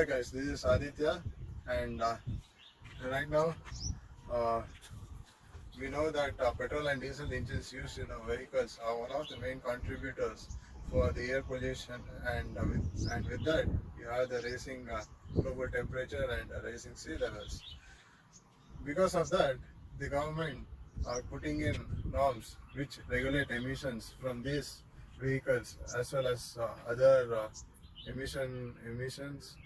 there guys, this is Aditya, and right now uh, we know that petrol and diesel engines used in our vehicles are one of the main contributors for the air pollution, and with that you have the rising global temperature and rising sea levels. Because of that, the government are putting in norms which regulate emissions from these vehicles as well as other emissions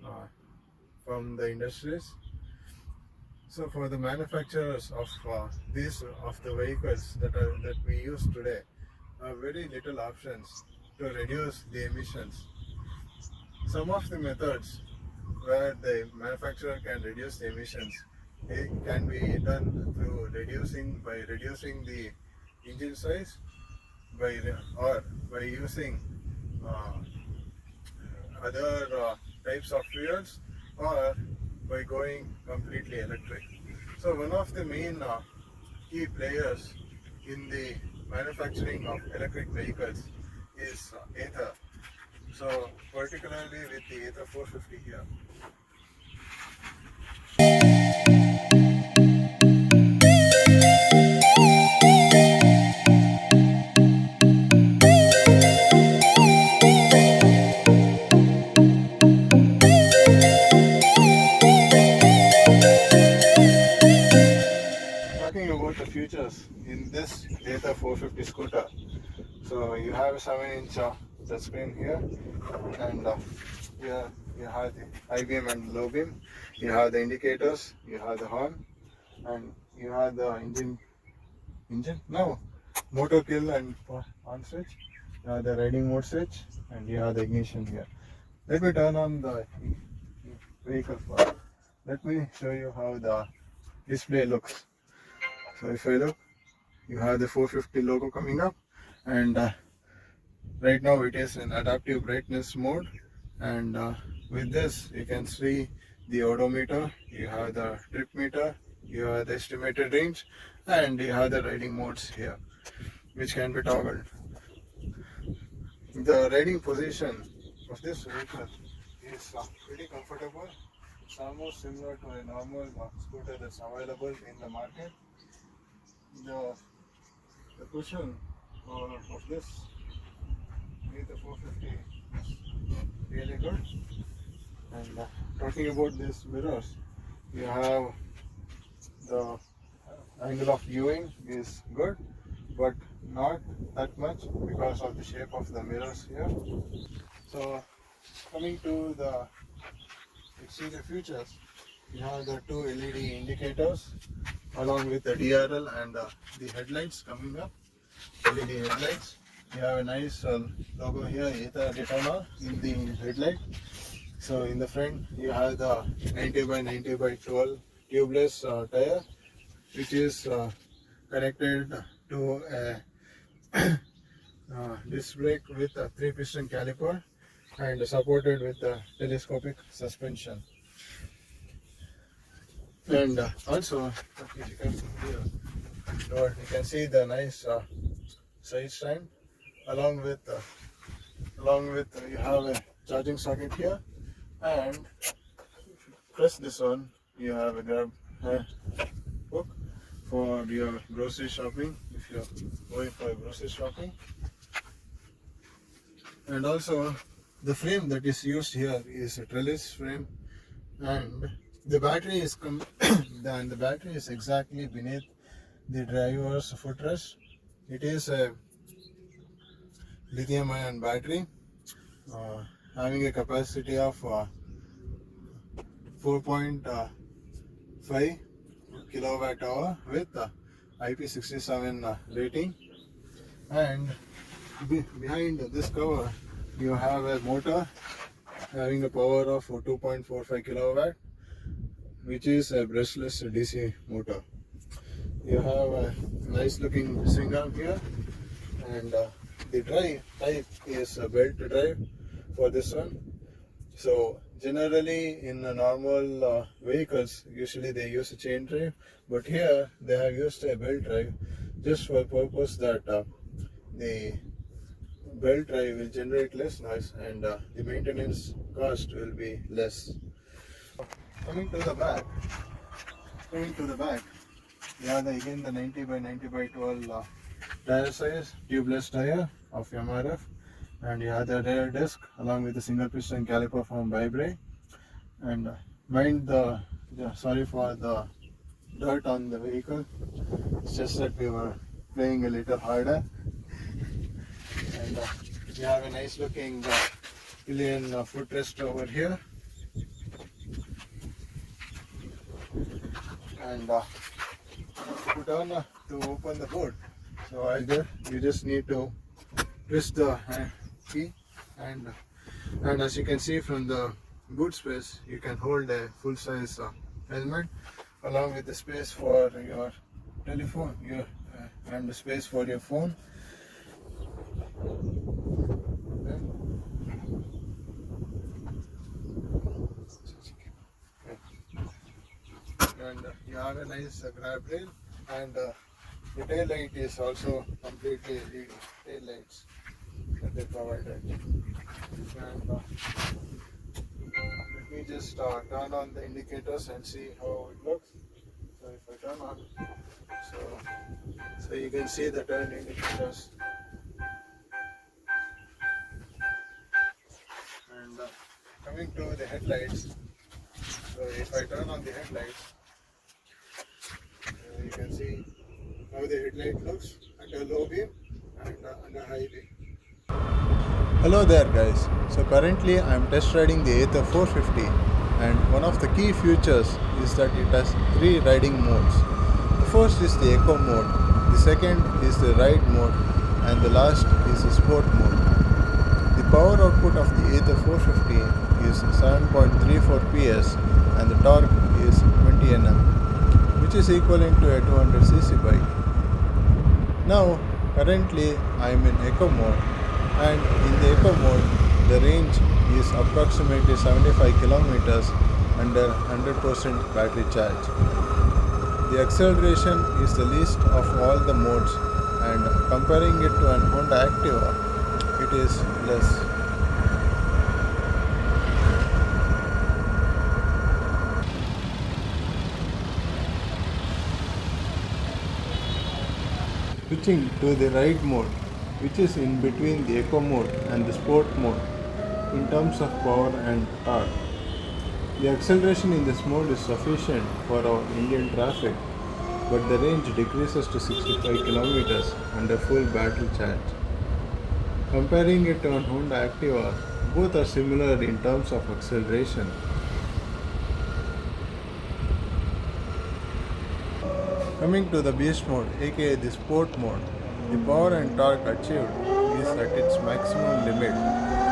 uh, from the industries. So for the manufacturers of these of the vehicles that we use today, very little options to reduce the emissions. Some of the methods where the manufacturer can reduce the emissions, it can be done through reducing the engine size or by using uh, other types of fuels, or by going completely electric. So one of the main key players in the manufacturing of electric vehicles is Ather. So particularly with the Ather 450 here. Talking about the features in this Ather 450 scooter. So you have a 7-inch touchscreen here, and here you have the high beam and low beam. You have the indicators, you have the horn, and you have the engine no motor kill and on switch. You have the riding mode switch, and you have the ignition here. Let me turn on the vehicle first. Let me show you how the display looks. So if I look, you have the 450 logo coming up, and right now it is in adaptive brightness mode, and with this you can see the odometer, you have the trip meter, you have the estimated range, and you have the riding modes here which can be toggled. The riding position of this vehicle is pretty comfortable. It's almost similar to a normal scooter that's available in the market. The cushion of this with the 450 is really good. And talking about these mirrors, you have the angle of viewing is good, but not that much because of the shape of the mirrors here. So coming to the exterior features, you have the two LED indicators along with the DRL and the headlights coming up, LED headlights. You have a nice logo here, Ather Daytona, in the headlight. So in the front you have the 90 by 90 by 12 tubeless tire, which is connected to a disc brake with a 3-piston caliper and supported with a telescopic suspension. And also, if you can here, you can see the nice side stand along with you have a charging socket here, and press this one, you have a grab hook for your grocery shopping if you're going for grocery shopping. And also the frame that is used here is a trellis frame, and the battery is and the battery is exactly beneath the driver's footrest. It is a lithium ion battery having a capacity of 4.5 kilowatt hour with IP67 rating. And behind this cover you have a motor having a power of 2.45 kilowatt, which is a brushless DC motor. You have a nice looking swing arm here, and the drive type is a belt drive for this one. So generally in normal vehicles, usually they use a chain drive, but here they have used a belt drive just for the purpose that the belt drive will generate less noise, and the maintenance cost will be less. Coming to the back, we have again the 90 by 90 by 12 tire size, tubeless tire of MRF, and you have the rear disc along with the single piston caliper from Vibre. And sorry for the dirt on the vehicle. It's just that we were playing a little harder. And we have a nice looking pillion footrest over here. And to open the boot. So either you just need to twist the key, and as you can see from the boot space, you can hold a full size helmet along with the space for your telephone and the space for your phone. And you have a nice grab rail, and the tail light is also completely LED tail lights that they provided. And let me just turn on the indicators and see how it looks. So if I turn on, so you can see the turn indicators. And coming to the headlights, so if I turn on the headlights, you can see how the headlight looks under low beam and under high beam. Hello there guys, so currently I am test riding the Ather 450, and one of the key features is that it has 3 riding modes. The first is the Eco mode, the second is the Ride mode, and the last is the Sport mode. The power output of the Ather 450 is 7.34 PS and the torque is 20 Nm, which is equivalent to a 200cc bike. Now currently I am in Eco mode, and in the Eco mode the range is approximately 75 kilometers under 100% battery charge. The acceleration is the least of all the modes, and comparing it to an Honda Activa, it is less. Switching to the Ride mode, which is in between the Eco mode and the Sport mode in terms of power and torque. The acceleration in this mode is sufficient for our Indian traffic, but the range decreases to 65 kilometers under full battery charge. Comparing it to an Honda Activa, both are similar in terms of acceleration. Coming to the Beast mode, aka the Sport mode, the power and torque achieved is at its maximum limit,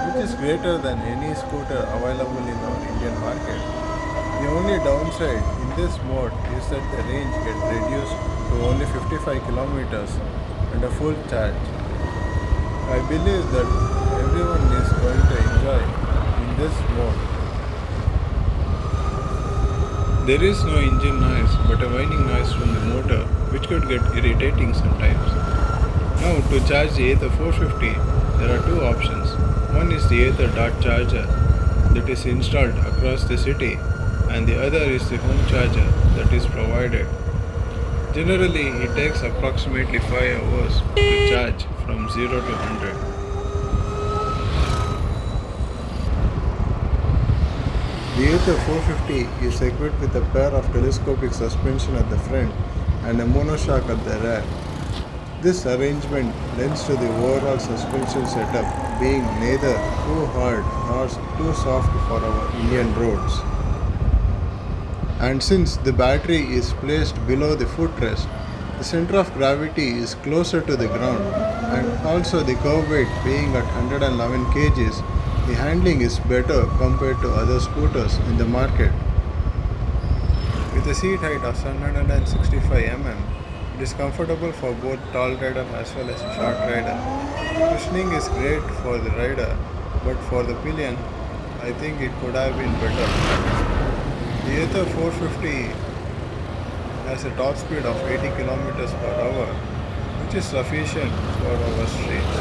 which is greater than any scooter available in our Indian market. The only downside in this mode is that the range gets reduced to only 55 kilometers under full charge. I believe that everyone is going to enjoy in this mode. There is no engine noise but a whining noise from the motor, which could get irritating sometimes. Now to charge the Ather 450, there are 2 options. One is the Ather Dart charger that is installed across the city, and the other is the home charger that is provided. Generally, it takes approximately 5 hours to charge from 0 to 100. The Ather 450 is equipped with a pair of telescopic suspension at the front and a monoshock at the rear. This arrangement lends to the overall suspension setup being neither too hard nor too soft for our Indian roads. And since the battery is placed below the footrest, the center of gravity is closer to the ground, and also the curb weight being at 111 kgs, the handling is better compared to other scooters in the market. With a seat height of 765 mm, it is comfortable for both tall rider as well as a short rider. Cushioning is great for the rider, but for the pillion, I think it could have been better. The Ather 450 has a top speed of 80 km per hour, which is sufficient for our streets.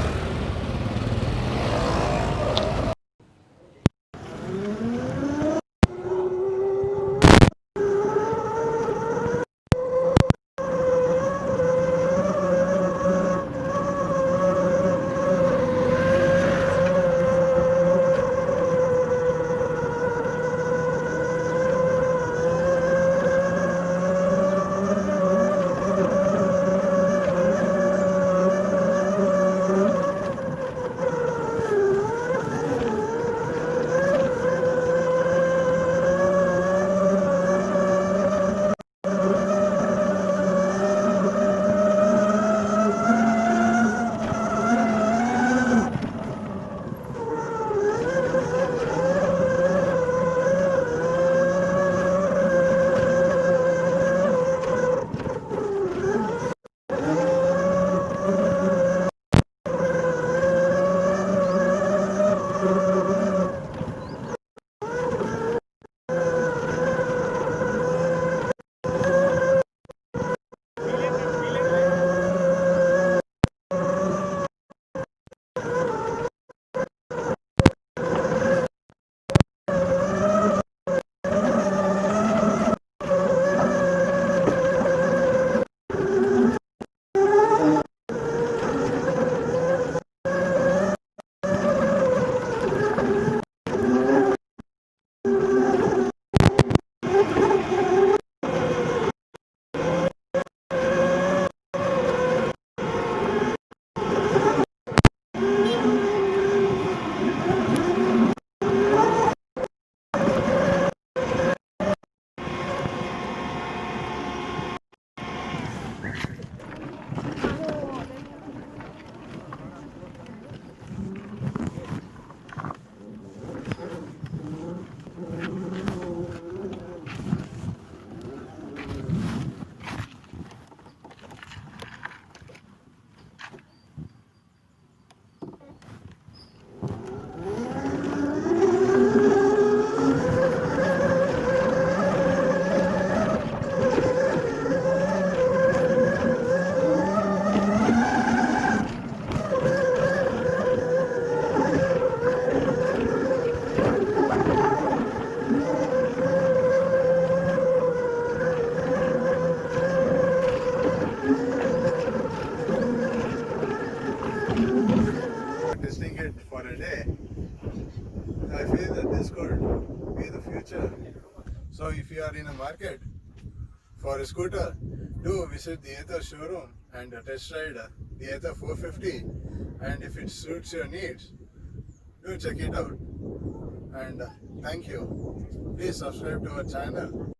it for a day, I feel that this could be the future. So if you are in a market for a scooter, do visit the Ather showroom and test ride the Ather 450. And if it suits your needs, do check it out. And thank you. Please subscribe to our channel.